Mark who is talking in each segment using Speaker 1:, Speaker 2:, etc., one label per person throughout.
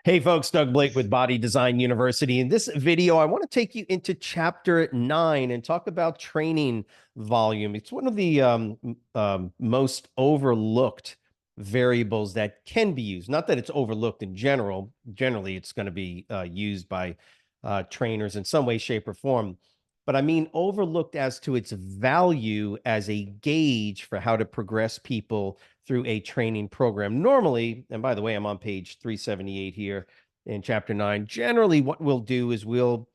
Speaker 1: Hey folks, Doug Blake with Body Design University. In this video, I want to take you into chapter 9 and talk about training volume. It's one of the most overlooked variables that can be used. Not that it's overlooked in general. Generally, it's going to be used by trainers in some way, shape, or form. But I mean overlooked as to its value as a gauge for how to progress people through a training program. Normally, and by the way, I'm on page 378 here in chapter 9. Generally, what we'll do is we'll,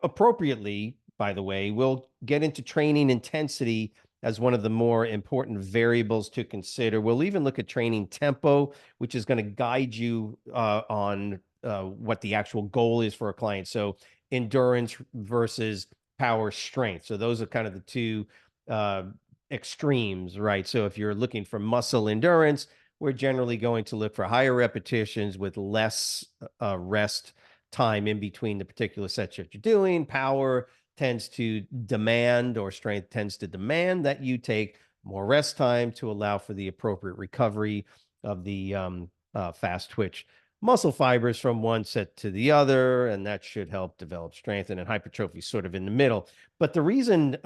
Speaker 1: appropriately, by the way, we'll get into training intensity as one of the more important variables to consider. We'll even look at training tempo, which is going to guide you on what the actual goal is for a client. So endurance versus power strength. So those are kind of the two extremes, right? So if you're looking for muscle endurance, we're generally going to look for higher repetitions with less rest time in between the particular sets that you're doing. Power tends to demand, or strength tends to demand, that you take more rest time to allow for the appropriate recovery of the fast twitch muscle fibers from one set to the other, and that should help develop strength. And then hypertrophy sort of in the middle. But the reason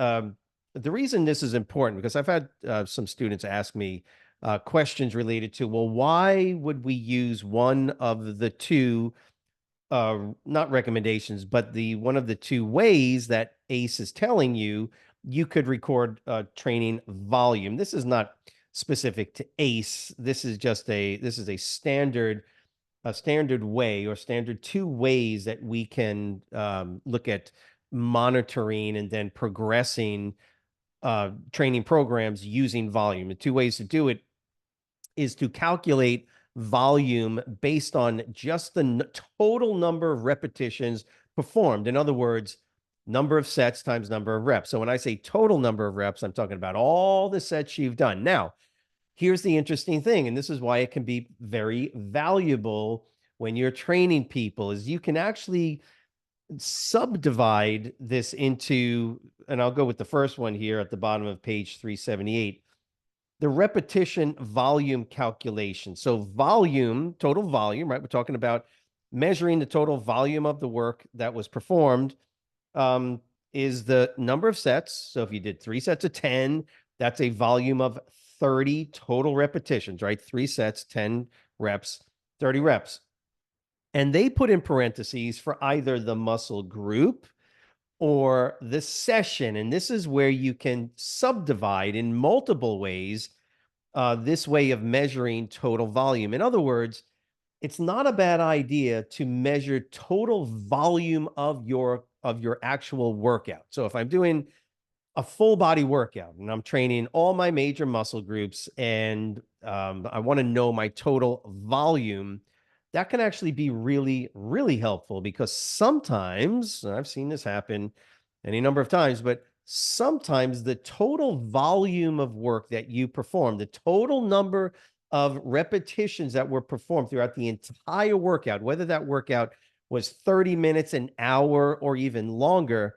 Speaker 1: this is important, because I've had some students ask me questions related to, well, why would we use one of the two, not recommendations, but the one of the two ways that ACE is telling you you could record training volume. This is not specific to ACE. This is a standard way, or standard two ways that we can look at monitoring and then progressing training programs using volume. The two ways to do it is to calculate volume based on just the total number of repetitions performed. In other words, number of sets times number of reps. So when I say total number of reps, I'm talking about all the sets you've done. Now, here's the interesting thing, and this is why it can be very valuable when you're training people, is you can actually subdivide this into, and I'll go with the first one here at the bottom of page 378, the repetition volume calculation. So volume, total volume, right? We're talking about measuring the total volume of the work that was performed, is the number of sets. So if you did 3 sets of 10, that's a volume of 30 total repetitions, right? 3 sets, 10 reps, 30 reps. And they put in parentheses for either the muscle group or the session. And this is where you can subdivide in multiple ways this way of measuring total volume. In other words, it's not a bad idea to measure total volume of your actual workout. So if I'm doing a full body workout and I'm training all my major muscle groups, and I want to know my total volume, that can actually be really, really helpful, because sometimes, and I've seen this happen any number of times, but sometimes the total volume of work that you perform, the total number of repetitions that were performed throughout the entire workout, whether that workout was 30 minutes, an hour, or even longer,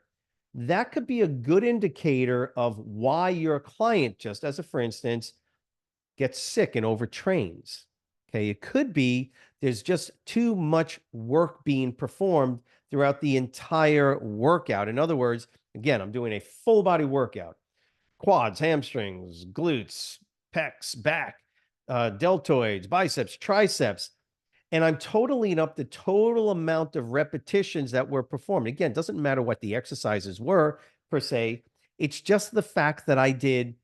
Speaker 1: that could be a good indicator of why your client, just as a for instance, gets sick and overtrains. Okay, it could be there's just too much work being performed throughout the entire workout. In other words, again, I'm doing a full body workout: quads, hamstrings, glutes, pecs, back, deltoids, biceps, triceps, and I'm totaling up the total amount of repetitions that were performed. Again, it doesn't matter what the exercises were per se. It's just the fact that I did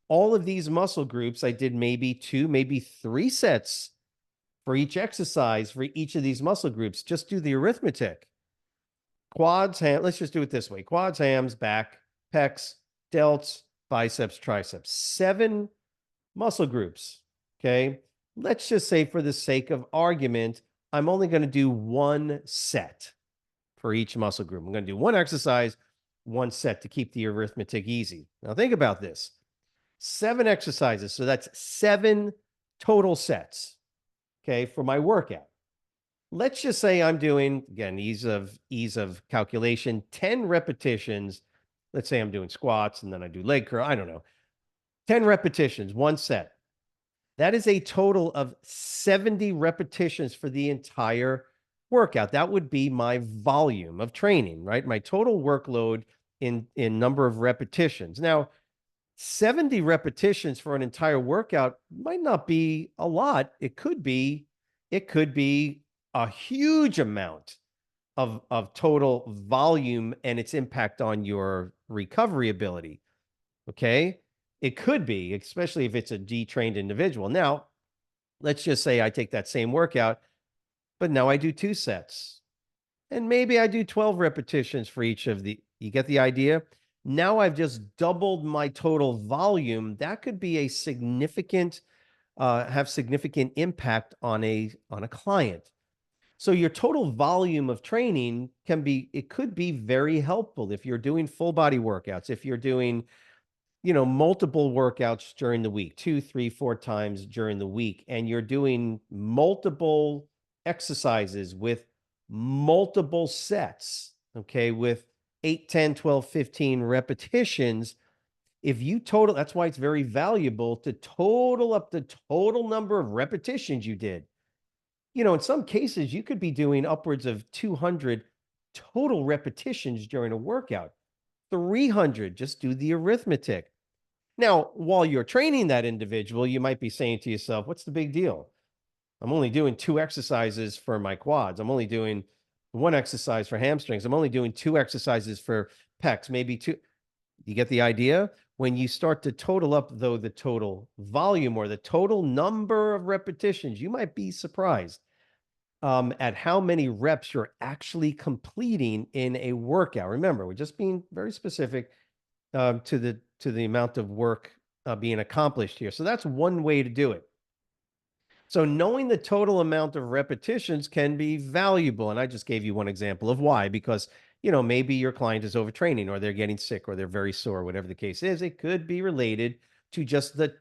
Speaker 1: all of these muscle groups. I did maybe 2, maybe 3 sets for each exercise for each of these muscle groups. Just do the arithmetic. Quads, let's just do it this way: quads, hams, back, pecs, delts, biceps, triceps. 7 muscle groups. Okay. Let's just say, for the sake of argument, I'm only going to do 1 set for each muscle group. I'm going to do 1 exercise, 1 set, to keep the arithmetic easy. Now think about this: 7 exercises. So that's 7 total sets, okay, for my workout. Let's just say I'm doing, again, ease of calculation, 10 repetitions. Let's say I'm doing squats and then I do leg curl. I don't know. 10 repetitions, 1 set. That is a total of 70 repetitions for the entire workout. That would be my volume of training, right? My total workload in number of repetitions. Now, 70 repetitions for an entire workout might not be a lot. It could be a huge amount of total volume and its impact on your recovery ability. Okay. It could be, especially if it's a detrained individual. Now, let's just say I take that same workout, but now I do 2 sets. And maybe I do 12 repetitions for each of the, you get the idea? Now I've just doubled my total volume. That could be a significant, have significant impact on a client. So your total volume of training it could be very helpful if you're doing full body workouts, if you're doing, multiple workouts during the week, 2, 3, 4 times during the week, and you're doing multiple exercises with multiple sets, okay, with 8, 10, 12, 15 repetitions. If you total, that's why it's very valuable to total up the total number of repetitions you did. In some cases, you could be doing upwards of 200 total repetitions during a workout. 300, just do the arithmetic. Now, while you're training that individual, you might be saying to yourself, what's the big deal? I'm only doing 2 exercises for my quads. I'm only doing 1 exercise for hamstrings. I'm only doing 2 exercises for pecs, maybe two. You get the idea? When you start to total up, though, the total volume or the total number of repetitions, you might be surprised at how many reps you're actually completing in a workout. Remember, we're just being very specific to the amount of work being accomplished here. So that's one way to do it. So knowing the total amount of repetitions can be valuable. And I just gave you one example of why, because, maybe your client is overtraining or they're getting sick or they're very sore, whatever the case is. It could be related to just the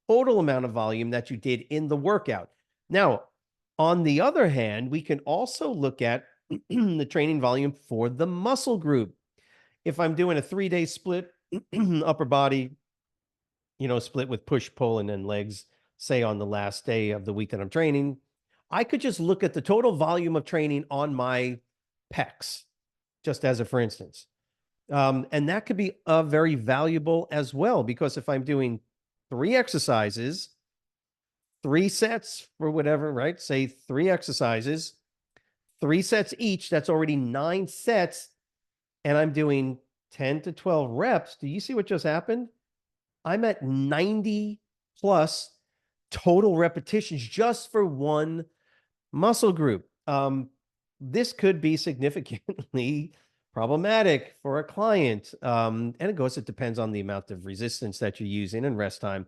Speaker 1: total amount of volume that you did in the workout. Now, on the other hand, we can also look at the training volume for the muscle group. If I'm doing a 3-day split, upper body, split with push, pull, and then legs, say on the last day of the week that I'm training, I could just look at the total volume of training on my pecs, just as a for instance. And that could be very valuable as well, because if I'm doing 3 exercises, 3 sets for whatever, right? Say 3 exercises, 3 sets each, that's already 9 sets, and I'm doing 10 to 12 reps. Do you see what just happened? I'm at 90 plus total repetitions just for one muscle group. This could be significantly problematic for a client. And it depends on the amount of resistance that you're using and rest time.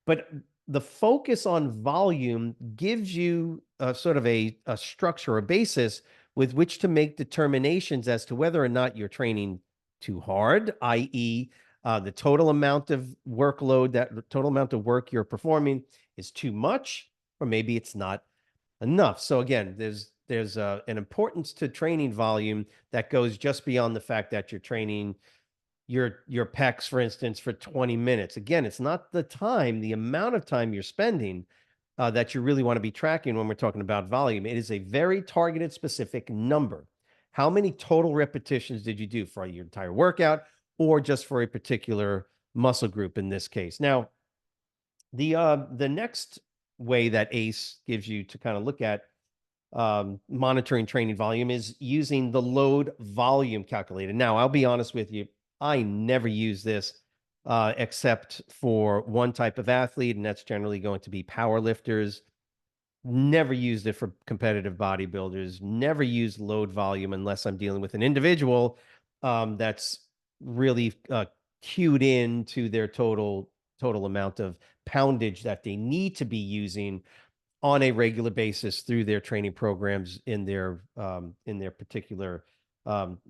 Speaker 1: But the focus on volume gives you a sort of a structure, a basis with which to make determinations as to whether or not you're training too hard, i.e., the total amount of workload, that the total amount of work you're performing is too much, or maybe it's not enough. So again, there's an importance to training volume that goes just beyond the fact that you're training your pecs, for instance, for 20 minutes. Again, it's not the amount of time you're spending that you really want to be tracking when we're talking about volume. It is a very targeted, specific number. How many total repetitions did you do for your entire workout or just for a particular muscle group in this case? Now, the next way that ACE gives you to kind of look at monitoring training volume is using the load volume calculator. Now, I'll be honest with you, I never use this except for one type of athlete, and that's generally going to be power lifters. Never used it for competitive bodybuilders. Never used load volume unless I'm dealing with an individual that's really cued in to their total amount of poundage that they need to be using on a regular basis through their training programs in their particular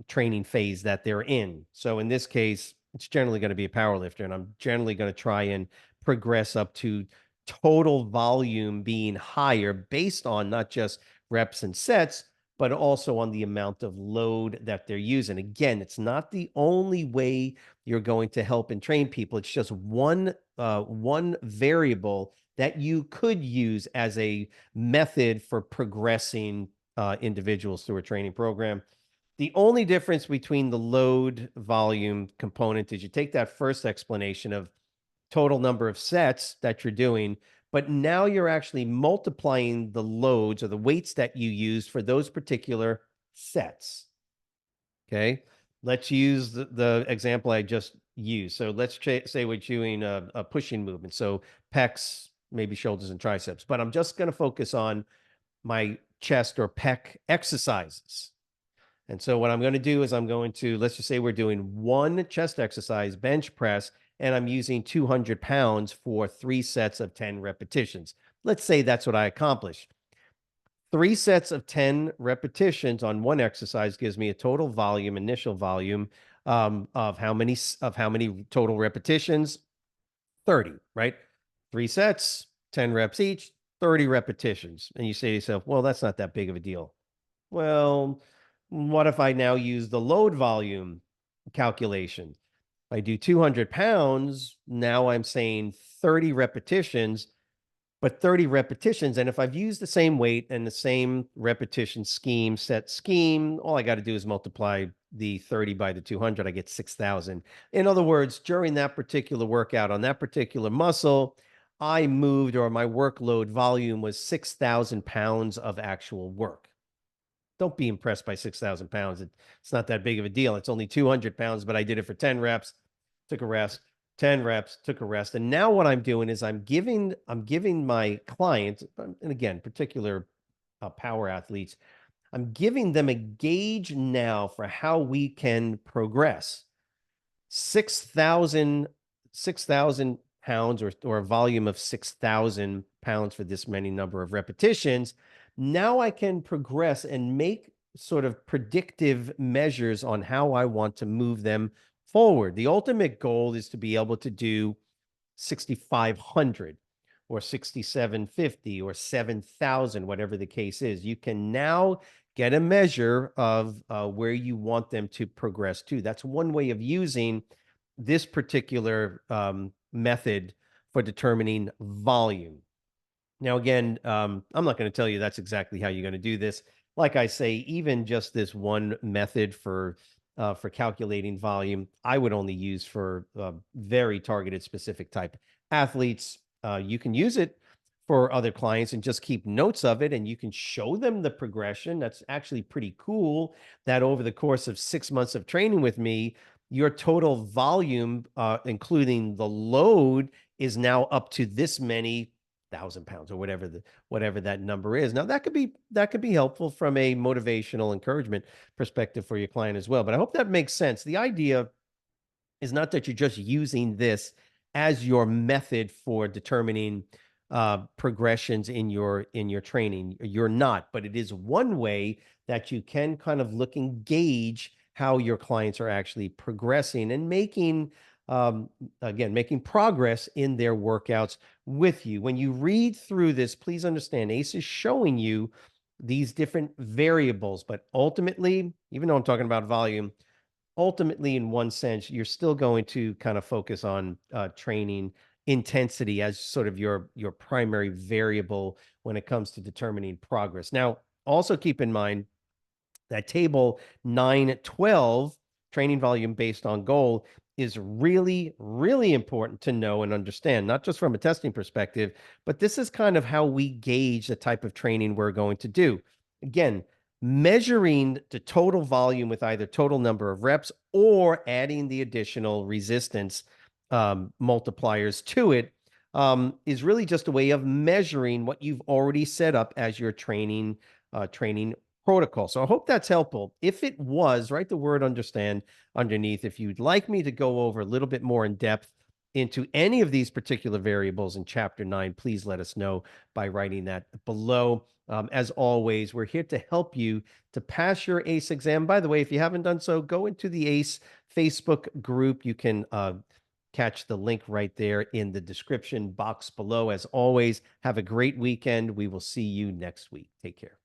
Speaker 1: training phase that they're in. So in this case, it's generally going to be a power lifter, and I'm generally going to try and progress up to total volume being higher based on not just reps and sets, but also on the amount of load that they're using. Again, it's not the only way you're going to help and train people. It's just one variable that you could use as a method for progressing individuals through a training program. The only difference between the load volume component is you take that first explanation of total number of sets that you're doing, but now you're actually multiplying the loads or the weights that you use for those particular sets. Okay. Let's use the example I just used. So let's say we're doing a pushing movement. So pecs, maybe shoulders and triceps, but I'm just going to focus on my chest or pec exercises. And so what I'm going to do is I'm going to, let's just say we're doing one chest exercise, bench press, and I'm using 200 pounds for 3 sets of 10 repetitions. Let's say that's what I accomplish. 3 sets of 10 repetitions on one exercise gives me a total volume, initial volume, of how many total repetitions? 30, right? 3 sets, 10 reps each, 30 repetitions. And you say to yourself, well, that's not that big of a deal. Well, what if I now use the load volume calculation? I do 200 pounds. Now I'm saying 30 repetitions, but 30 repetitions. And if I've used the same weight and the same repetition scheme, set scheme, all I got to do is multiply the 30 by the 200. I get 6,000. In other words, during that particular workout on that particular muscle, I moved, or my workload volume was 6,000 pounds of actual work. Don't be impressed by 6,000 pounds. It's not that big of a deal. It's only 200 pounds, but I did it for 10 reps, took a rest, 10 reps, took a rest. And now what I'm doing is I'm giving my clients, and again, particular power athletes, I'm giving them a gauge now for how we can progress. 6,000 pounds, or a volume of 6,000 pounds for this many number of repetitions. Now I can progress and make sort of predictive measures on how I want to move them forward. The ultimate goal is to be able to do 6,500 or 6,750 or 7,000, whatever the case is. You can now get a measure of where you want them to progress to. That's one way of using this particular method for determining volume. Now, again, I'm not going to tell you that's exactly how you're going to do this. Like I say, even just this one method for calculating volume, I would only use for very targeted, specific type athletes. You can use it for other clients and just keep notes of it, and you can show them the progression. That's actually pretty cool. That over the course of 6 months of training with me, your total volume, including the load, is now up to this many 1,000 pounds or whatever that number is. Now that could be helpful from a motivational encouragement perspective for your client as well. But I hope that makes sense. The idea is not that you're just using this as your method for determining progressions in your training. You're not, but it is one way that you can kind of look and gauge how your clients are actually progressing and making again, making progress in their workouts with you. When you read through this, please understand ACE is showing you these different variables, but ultimately, even though I'm talking about volume, ultimately, in one sense, you're still going to kind of focus on training intensity as sort of your primary variable when it comes to determining progress. Now, also keep in mind that table 912, training volume based on goal, is really, really important to know and understand, not just from a testing perspective, but this is kind of how we gauge the type of training we're going to do. Again, measuring the total volume with either total number of reps or adding the additional resistance multipliers to it is really just a way of measuring what you've already set up as your training protocol. So I hope that's helpful. If it was, write the word understand underneath. If you'd like me to go over a little bit more in depth into any of these particular variables in chapter 9, please let us know by writing that below. As always, we're here to help you to pass your ACE exam. By the way, if you haven't done so, go into the ACE Facebook group. You can catch the link right there in the description box below. As always, have a great weekend. We will see you next week. Take care.